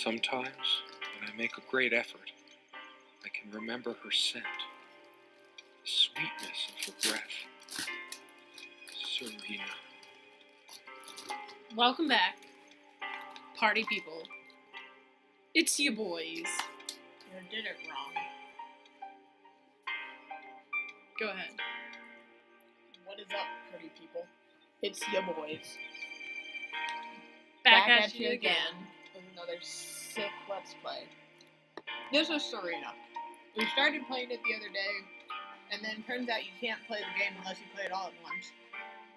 Sometimes, when I make a great effort, I can remember her scent, the sweetness of her breath. Serena. Welcome back, party people. It's you boys. You did it wrong. Go ahead. What is up, party people? It's ya boys. Back at you again. With another sick Let's Play. This is Serena. We started playing it the other day, and then turns out you can't play the game unless you play it all at once.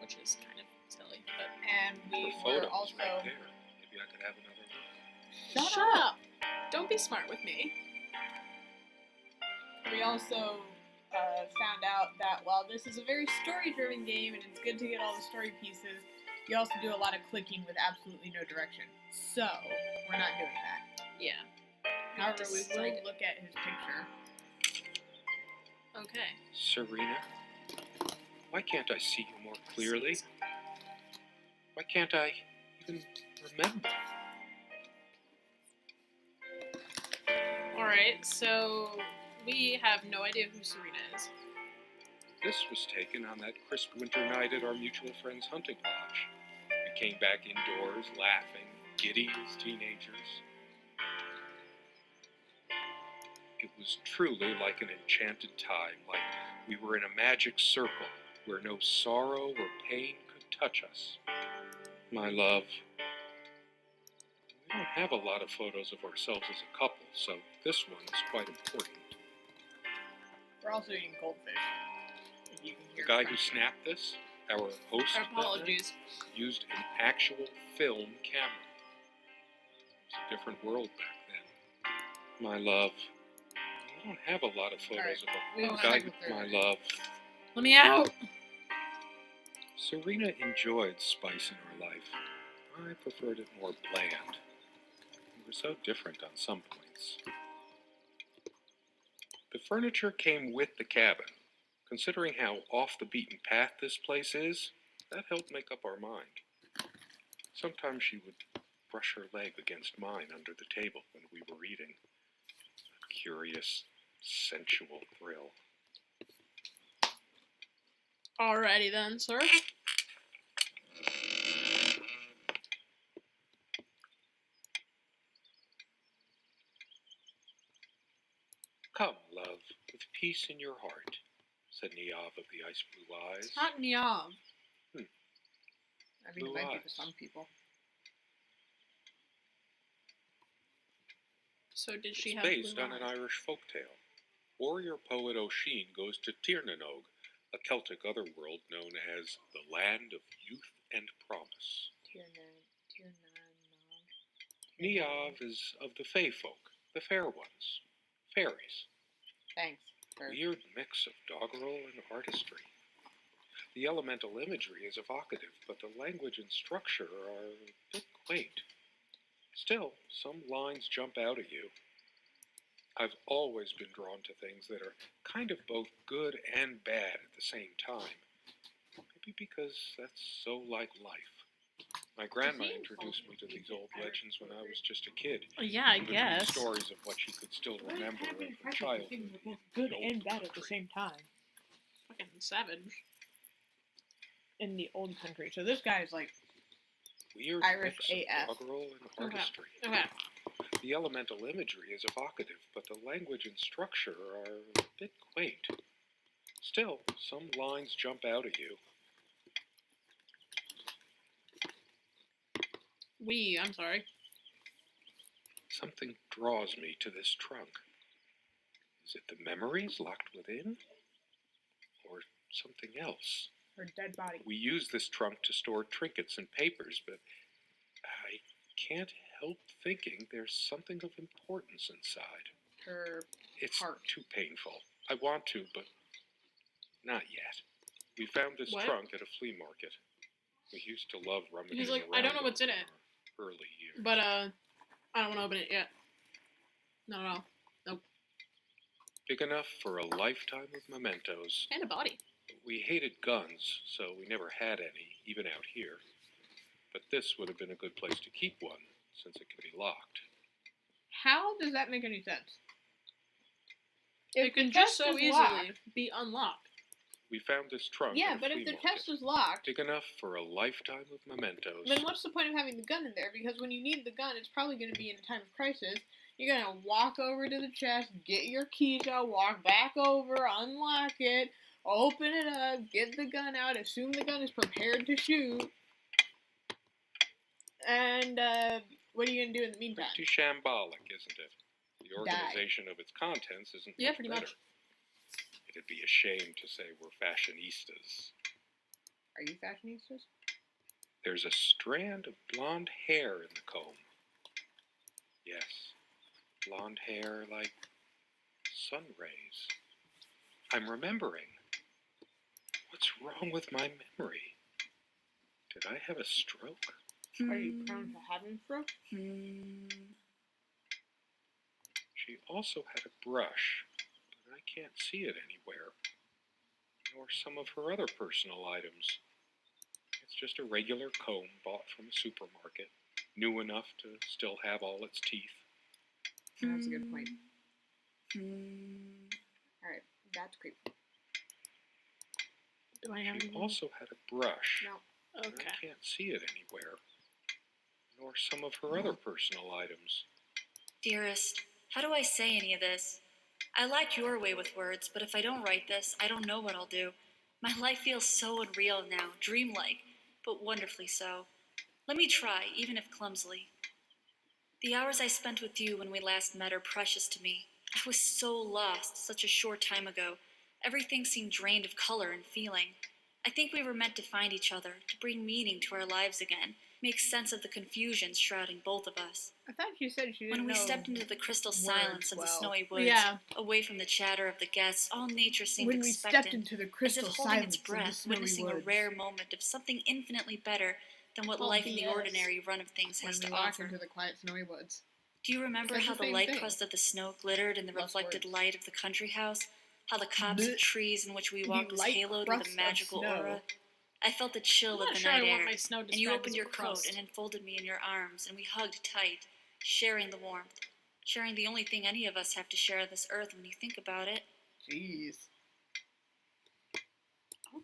Which is kind of silly, but... And we The were photo's also... right there. Maybe I could have another look. Shut up! Don't be smart with me. We also found out that while this is a very story-driven game, and it's good to get all the story pieces, you also do a lot of clicking with absolutely no direction. So, we're not doing that. Yeah. However, we will Decided. look at his picture. Okay. Serena, why can't I see you more clearly? Why can't I even remember? Alright, so we have no idea who Serena is. This was taken on that crisp winter night at our mutual friend's hunting lodge. We came back indoors, laughing, giddy as teenagers. It was truly like an enchanted time, like we were in a magic circle where no sorrow or pain could touch us. My love, we don't have a lot of photos of ourselves as a couple, so this one is quite important. We're also eating goldfish. If you can The hear guy it. who snapped this, our host, Our that night, apologies. used an actual film camera. It was a different world back then. My love, we don't have a lot of photos We of don't a have guy. a third. My love, Let me out! Serena enjoyed spice in her life. I preferred it more bland. We were so different on some points. The furniture came with the cabin. Considering how off the beaten path this place is, that helped make up our mind. Sometimes she would brush her leg against mine under the table when we were eating. A curious, sensual thrill. Alrighty then, sir. Come, love, with peace in your heart, said Niav of the ice blue eyes. It's not Niav. I think it Blue might be for eyes. some people. So did she It's have based blue on an eyes? Irish folktale. Warrior poet O'Sheen goes to Tirnanog, a Celtic otherworld known as the Land of Youth and Promise. Niav is of the Fey folk, the fair ones, fairies. Thanks. For... Weird mix of doggerel and artistry. The elemental imagery is evocative, but the language and structure are a bit quaint. Still, some lines jump out at you. I've always been drawn to things that are kind of both good and bad at the same time. Maybe because that's so like life. My grandma introduced me to these old legends when I was just a kid. Yeah, I Between guess. stories of what she could still remember of her childhood. good the and old bad at the country. same time Fucking savage. in the old country. So this guy is like Weird Irish mix AF. of doggerel and artistry. Okay. The elemental imagery is evocative, but the language and structure are a bit quaint. Still, some lines jump out at you. I'm sorry. Something draws me to this trunk. Is it the memories locked within? Or something else? her dead body. We use this trunk to store trinkets and papers, but I can't help thinking there's something of importance inside. Her It's heart. too painful. I want to, but not yet. We found this What? trunk at a flea market. We used to love rummaging He's like, around I don't know what's in in it. our early years. But, I don't want to open it yet. Not at all. Big enough for a lifetime of mementos. And a body. We hated guns, so we never had any, even out here. But this would have been a good place to keep one, since it can be locked. How does that make any sense? It If can the just test so is easily locked- be unlocked. We found this trunk Yeah, at a but flea if the market. test is locked, Big enough for a lifetime of mementos. then what's the point of having the gun in there? Because when you need the gun, it's probably going to be in a time of crisis. You're going to walk over to the chest, get your keys out, walk back over, unlock it, open it up, get the gun out, assume the gun is prepared to shoot, and what are you going to do in the meantime? Pretty shambolic, isn't it? The organization of its contents isn't Yeah, much pretty better. much. It'd be a shame to say we're fashionistas. Are you fashionistas? There's a strand of blonde hair in the comb. Yes, blonde hair like sun rays. I'm remembering. What's wrong with my memory? Did I have a stroke? Are you prone to having stroke? She also had a brush, but I can't see it anywhere. Nor some of her other personal items. It's just a regular comb bought from a supermarket, new enough to still have all its teeth. That's a good point. Alright, that's creepy. Do I have She any? also had a brush, No. but Okay. I can't see it anywhere. Nor some of her other personal items. Dearest, how do I say any of this? I like your way with words, but if I don't write this, I don't know what I'll do. My life feels so unreal now, dreamlike, but wonderfully so. Let me try, even if clumsily. The hours I spent with you when we last met are precious to me. I was so lost such a short time ago. Everything seemed drained of color and feeling. I think we were meant to find each other, to bring meaning to our lives again, make sense of the confusion shrouding both of us. I thought you said she didn't When we know stepped into the crystal words silence of the well. snowy woods, Yeah. away from the chatter of the guests, all nature seemed when we expectant, stepped into the as crystal if holding silence its breath, of the snowy witnessing woods. a rare moment of something infinitely better than what Well, life in the BS. ordinary run of things When has we to walked offer. into the quiet snowy woods. Do you remember Said the how the same light thing. crust of the snow glittered in the Less reflected words. light of the country house? How the copse Blech. of trees in which we The walked was light haloed crust with a of magical snow. aura? I felt the chill I'm of not the sure night I want air, my snow and you described opened as a your coat crust. and enfolded me in your arms, and we hugged tight, sharing the warmth, sharing the only thing any of us have to share on this earth when you think about it. Jeez.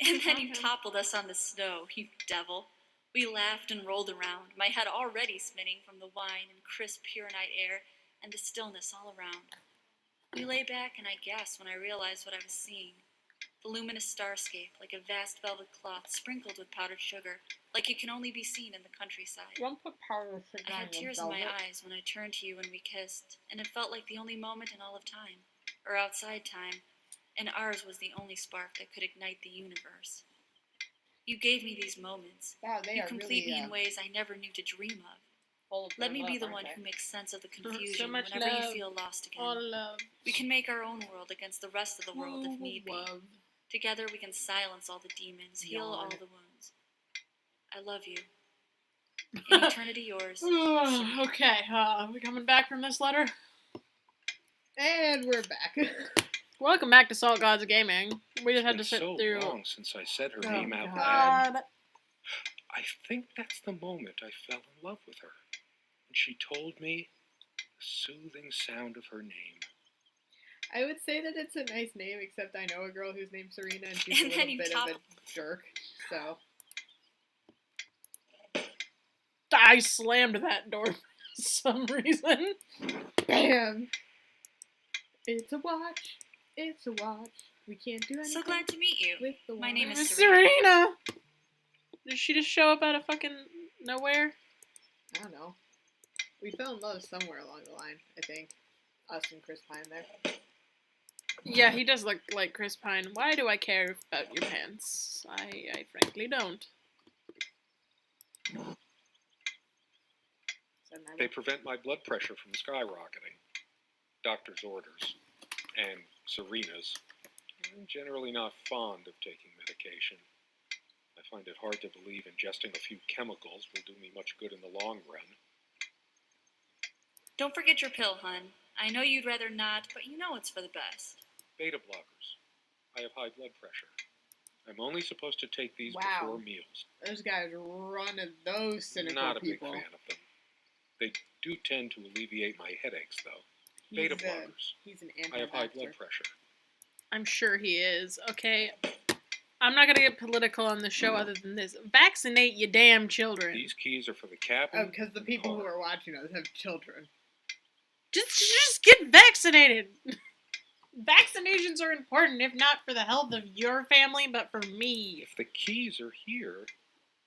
And then you toppled us on the snow, you devil. We laughed and rolled around, my head already spinning from the wine and crisp, pure night air, and the stillness all around. We lay back, and I gasped when I realized what I was seeing. The luminous starscape, like a vast velvet cloth sprinkled with powdered sugar, like it can only be seen in the countryside. Don't put powder of sugar I on had your tears in my velvet. eyes when I turned to you and we kissed, and it felt like the only moment in all of time, or outside time, and ours was the only spark that could ignite the universe. You gave me these moments. Wow, they You are complete really me in ways I never knew to dream of. full of Let me love, be the aren't one they? who makes sense of the So confusion much whenever love. you feel lost again. All love. We can make our own world against the rest of the world if need be. Love. Together we can silence all the demons, heal all Yawn. the wounds. I love you. In eternity yours. Okay, we coming back from this letter? And we're back. Welcome back to Salt Gods Gaming. We just had to It's sit so through. long since I said her Oh, name out God. loud. God. I think that's the moment I fell in love with her. When she told me the soothing sound of her name. I would say that it's a nice name, except I know a girl who's named Serena, and she's And a then little you bit top- of a jerk. So I slammed that door for some reason. bam. It's a watch. It's a watch. We can't do anything So glad to meet you. with the watch. My name is Miss Serena. Serena! Did she just show up out of fucking nowhere? I don't know. We fell in love somewhere along the line, I think. Us and Chris Pine there. Yeah, he does look like Chris Pine. Why do I care about your pants? I frankly don't. They prevent my blood pressure from skyrocketing. Doctor's orders. And Serena's. I'm generally not fond of taking medication. I find it hard to believe ingesting a few chemicals will do me much good in the long run. Don't forget your pill, hun. I know you'd rather not, but you know it's for the best. Beta blockers. I have high blood pressure. I'm only supposed to take these Wow. before meals. Those guys running those cynical Not a people. big fan of them. They do tend to alleviate my headaches, though. He's, Beta blockers. he's an I have high anti-vaxxer. blood pressure. I'm sure he is. Okay. I'm not gonna get political on the show other than this. Vaccinate your damn children. These keys are for the cabin. Oh, because the people who are watching us have children. Just get vaccinated. Vaccinations are important, if not for the health of your family, but for me. If the keys are here,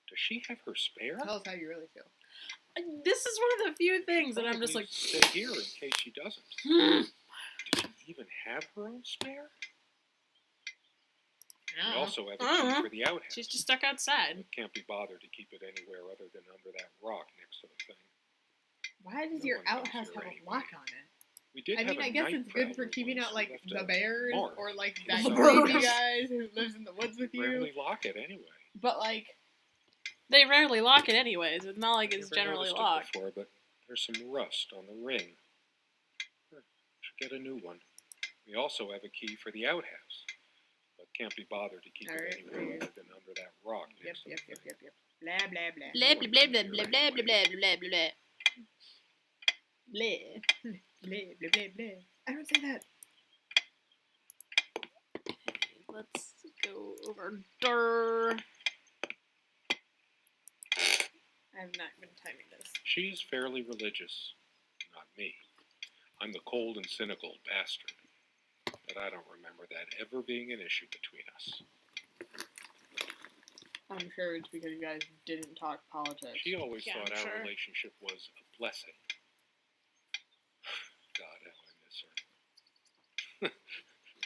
does she have her spare? Tell us how you really feel. This is one of the few things that I'm just Probably like, stay here in case she doesn't. hmm. Did she even have her own spare? We No. also have a Uh-huh. key for the outhouse. She's just stuck outside. I can't be bothered to keep it anywhere other than under that rock next to the thing. Why does No your one comes outhouse here have anyway. a lock on it? We did I have mean, a I guess night it's good for prowler keeping once out, who like, left the a bears, mark. or, like, that The creepy bears. guy who lives in the woods with you. Rarely lock it anyway. But, like, They rarely lock it anyways. It's not like I it's never generally noticed locked. it before, but there's some rust on the ring. Should get a new one. We also have a key for the outhouse, but can't be bothered to keep Alright, it anywhere other than under that rock yep, next to yep, the yep, thing. yep, yep. Blah, blah, blah. Blah blah blah blah blah blah blah blah blah blah blah. Blah. Blah, blah, blah, blah. I don't say that. Let's go over Durr. I have not been timing this. She's fairly religious. Not me. I'm the cold and cynical bastard. But I don't remember that ever being an issue between us. I'm sure it's because you guys didn't talk politics. She always Yeah, thought I'm our sure. relationship was a blessing. God, how I miss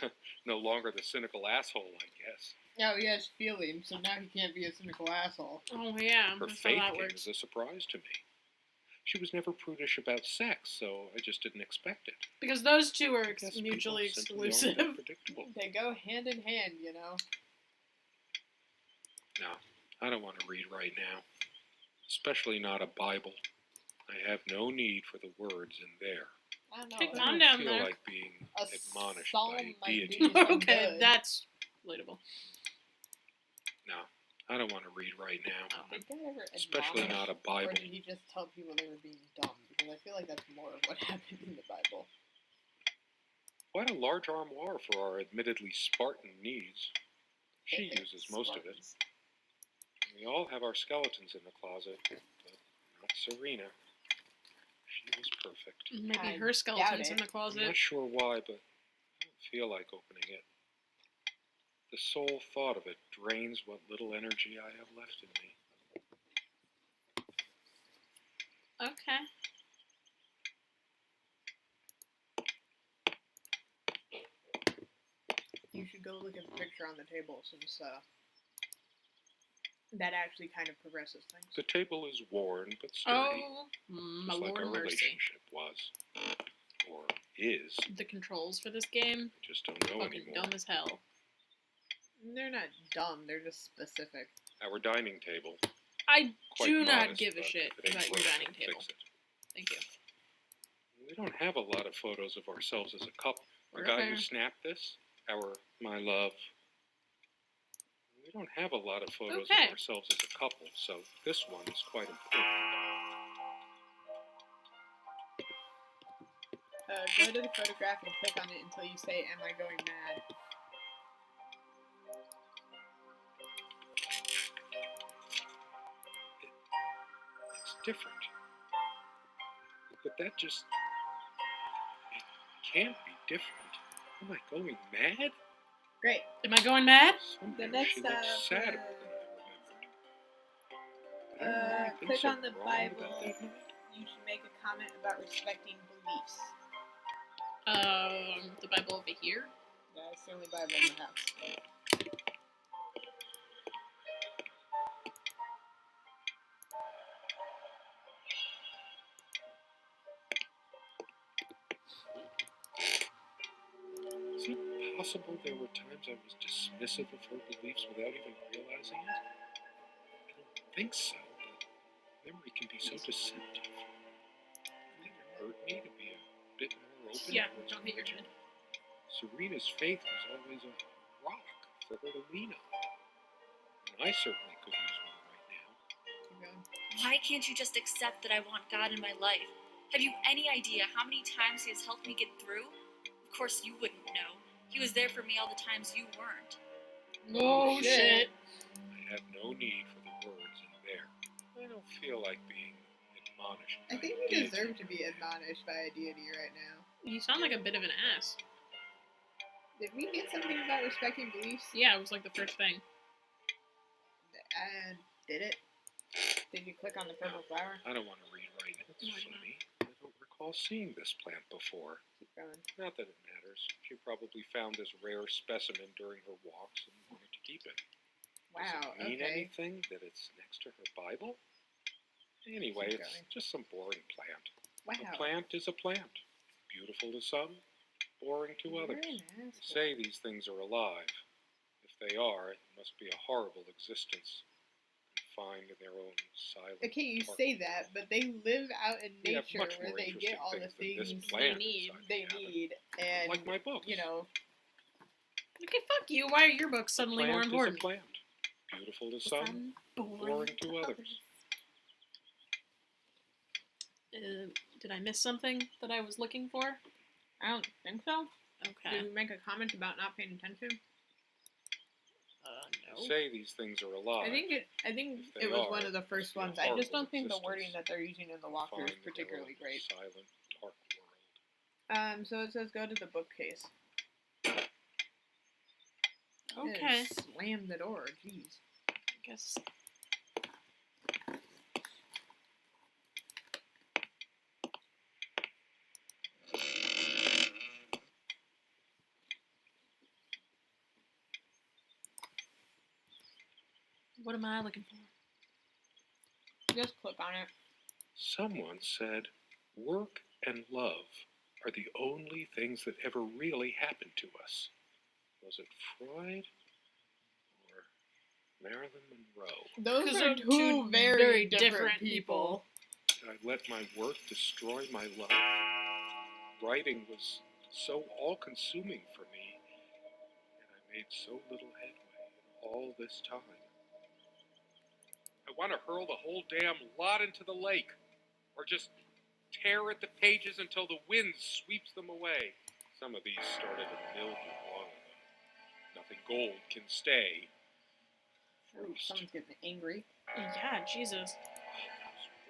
her. No longer the cynical asshole, I guess. Oh, he has feelings, so now he can't be a cynical asshole. Oh yeah, Her that's how faith that came works. as a surprise to me. She was never prudish about sex, so I just didn't expect it. Because those two are I guess people mutually simply aren't exclusive. that predictable. They go hand in hand, you know? No, I don't want to read right now. Especially not a Bible. I have no need for the words in there. I don't know. Hey, I calm don't down feel there. like being A admonished psalm by might deity. do some Okay, good. that's relatable. No, I don't want to read right now. Oh. Did God ever Especially admonish, not a or Bible. did he just tell people they were being dumb? Because I feel like that's more of what happened in the Bible. Quite a large armoire for our admittedly Spartan needs. She uses most of it. Spartans. We all have our skeletons in the closet, but not Serena. She was perfect. Maybe I her skeleton's doubt in the it. I'm closet. not sure why, but I don't feel like opening it. The sole thought of it drains what little energy I have left in me. Okay. You should go look at the picture on the table since that actually kind of progresses things. The table is worn but sturdy, Oh, my just like lord our mercy. relationship was. Or is. The controls for this game, I just don't know fucking anymore. dumb as hell. They're not dumb, they're just specific. Our dining table. I Quite do not modest, give a but shit if it ain't about your broke, dining we'll table. fix it. Thank you. We don't have a lot of photos of ourselves as a couple. The We're guy okay. who snapped this, my love. We don't have a lot of photos Okay. of ourselves as a couple, so this one is quite important. Go to the photograph and click on it until you say, "Am I going mad?" It's different. But that just... It can't be different. Am I going mad? Great. Am I going mad? Somehow The next she looks step, sadder than I remembered. I don't know anything click so on the wrong Bible. about that night. You should make a comment about respecting beliefs. The Bible over here. That's the only Bible in the house. Is it possible there were times I was dismissive of her beliefs without even realizing it? I don't think so, but memory can be so deceptive. Would it hurt me to be a bit more open Yeah, towards don't hit your religion? head. Serena's faith was always a rock for her to lean on. And I certainly could use one right now. Keep going. Why can't you just accept that I want God in my life? Have you any idea how many times he has helped me get through? Of course you wouldn't know. He was there for me all the times you weren't. Oh, shit. I have no need for the words in there. I don't feel like being admonished. I think you deserve to be admonished by a deity right now. You sound like a bit of an ass. Did we get something about respecting beliefs? Yeah, it was like the first thing. Did it? Did you click on the purple flower? I don't want to read right now. It's Why not? funny. I don't recall seeing this plant before. Keep going. Not that it matters. She probably found this rare specimen during her walks and wanted to keep it. Wow, Does it mean okay. anything that it's next to her Bible? Anyway, Keep it's going. just some boring plant. Wow. A plant is a plant. Beautiful to some, boring to You're others. an They asshole. say these things are alive. If they are, it must be a horrible existence, confined in their own silent Okay, you dark say that, but they live out in We have nature much where more they get interesting all the things than things this plant they inside the cabin. need, and like my books. you know, Okay, fuck you. Why are your books suddenly more Plant important? is a plant. Beautiful to some, Boring boring to others. Did I miss something that I was looking for? I don't think so. Okay. Did we make a comment about not paying attention? They say these things are alive. I think If they it was are, one of the it first must ones. be a I just horrible don't think the existence, wording that they're using in the walkthrough is confined in their particularly own great. silent, dark world. So it says go to the bookcase. Okay. Slam the door. Jeez. I guess. What am I looking for? Just click on it. Someone said, work and love are the only things that ever really happened to us. Was it Freud or Marilyn Monroe? Those Those are are two two very very different different people. Did I let my work destroy my life? Writing was so all-consuming for me, and I made so little headway in all this time. I want to hurl the whole damn lot into the lake, or just tear at the pages until the wind sweeps them away. Some of these started to mildew long ago. Nothing gold can stay. Ooh, Frost. someone's getting angry. Yeah, Jesus.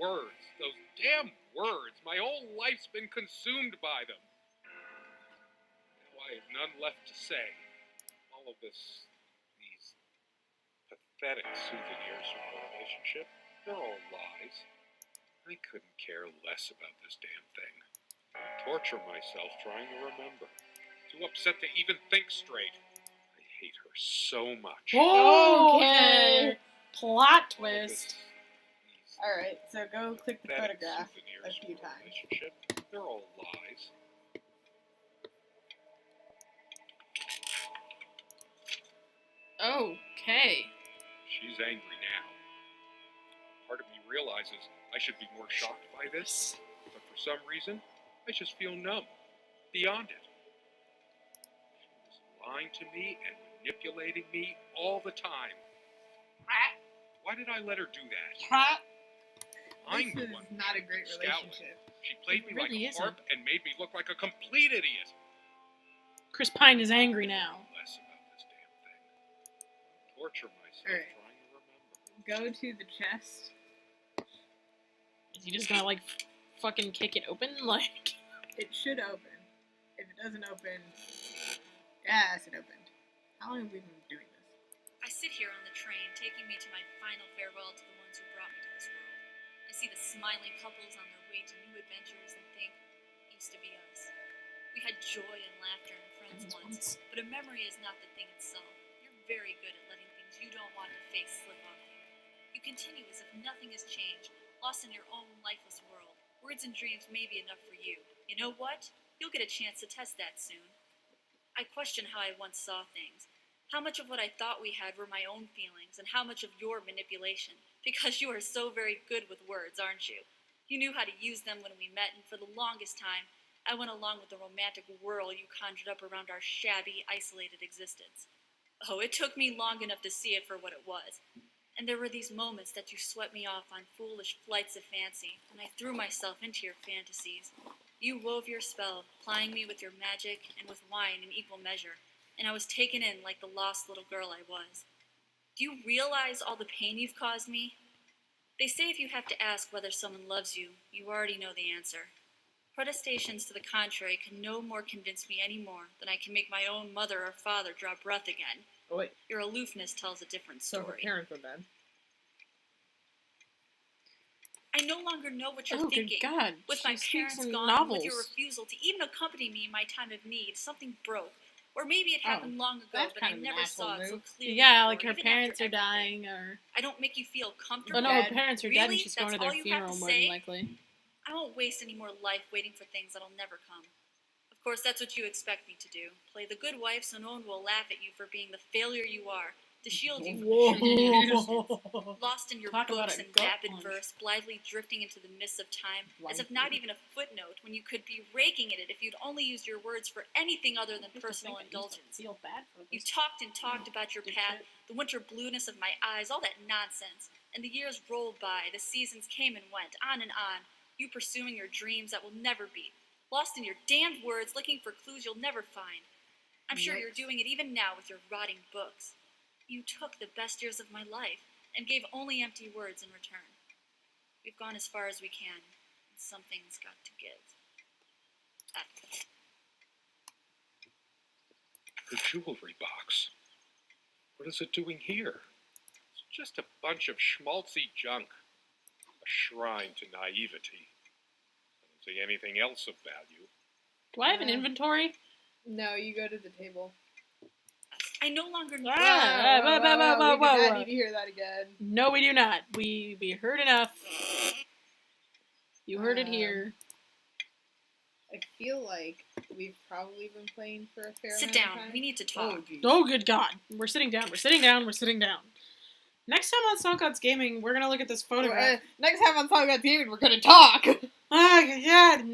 Words, those damn words. My whole life's been consumed by them. Now I have none left to say. All of these pathetic souvenirs from our relationship, they're all lies. I couldn't care less about this damn thing. I torture myself trying to remember. Too upset to even think straight. I hate her so much. Okay. Plot All of twist. these Alright, so go click the pathetic photograph souvenirs a few from our times. relationship, they're all lies. Okay. She's angry now. Part of me realizes I should be more shocked by this, but for some reason, I just feel numb, beyond it. She was lying to me and manipulating me all the time. Why did I let her do that? I'm This the is one not a great scowling. relationship. She played It me like really a harp and made me look like a complete idiot. Chris Pine is angry now. Less about this damn thing. Torture myself Alright. trying to remember. Go to the chest. Is he just gonna like fucking kick it open? Like, It should open. If it doesn't open, yes, it opened. How long have we been doing this? I sit here on the train, taking me to my final farewell to the ones who brought me to this world. I see the smiling couples on their way to new adventures and think, it used to be us. We had joy and laughter and friends once, but a memory is not the thing itself. You're very good at letting things you don't want to face slip off you. You continue as if nothing has changed, lost in your own lifeless world. Words and dreams may be enough for you. You know what? You'll get a chance to test that soon. I question how I once saw things. How much of what I thought we had were my own feelings, and how much of your manipulation. Because you are so very good with words, aren't you? You knew how to use them when we met, and for the longest time, I went along with the romantic whirl you conjured up around our shabby, isolated existence. Oh, it took me long enough to see it for what it was. And there were these moments that you swept me off on foolish flights of fancy, and I threw myself into your fantasies. You wove your spell, plying me with your magic and with wine in equal measure, and I was taken in like the lost little girl I was. Do you realize all the pain you've caused me? They say if you have to ask whether someone loves you, you already know the answer. Protestations to the contrary can no more convince me any more than I can make my own mother or father draw breath again. Oh, wait. Your aloofness tells a different So her story. parents were bad. I no longer know what you're Oh, thinking. good God. With my She parents speaks in gone, novels. with your refusal to even accompany me in my time of need, something broke. Or maybe it happened long ago, that's but I kind of an never asshole saw it so move. clearly. Yeah, before, like her even parents after are everything. dying, or... I don't make you feel comfortable. Oh no, her Dead. parents are dead and Really? she's going to That's their all you have funeral to more say? than likely. I won't waste any more life waiting for things that'll never come. Of course, that's what you expect me to do. Play the good wife so no one will laugh at you for being the failure you are, to shield you from the truth of your existence. Lost in your Talk about books a and gut vapid punch. verse, blithely drifting into the mists of time, as if Blithely. not even a footnote, when you could be raking at it if you'd only used your words for anything other than personal indulgence. Feel bad for You this. talked and talked about your path, the winter blueness of my eyes, all that nonsense. And the years rolled by, the seasons came and went, on and on, you pursuing your dreams that will never be. Lost in your damned words, looking for clues you'll never find. I'm sure you're doing it even now with your rotting books. You took the best years of my life and gave only empty words in return. We've gone as far as we can, and something's got to give. Her jewelry box. What is it doing here? It's just a bunch of schmaltzy junk. A shrine to naivety. I don't see anything else of value. Do I have an inventory? No, you go to the table. I no longer know. Ah, Whoa, whoa, whoa, whoa, whoa, we do whoa. not need to hear that again. No, we do not. We heard enough. You heard it here. I feel like we've probably been playing for a fair Sit amount down. of time. We need to talk. Oh, geez. Oh, good God. We're sitting down. We're sitting down. We're sitting down. Next time on Song Gods Gaming, we're going to look at this photograph. Next time on Talk About Gaming, we're gonna talk! Oh, God.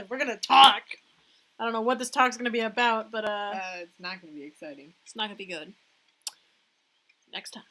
We're going to talk. I don't know what this talk's going to be about, but It's not gonna be exciting. it's not going to be good. Next time.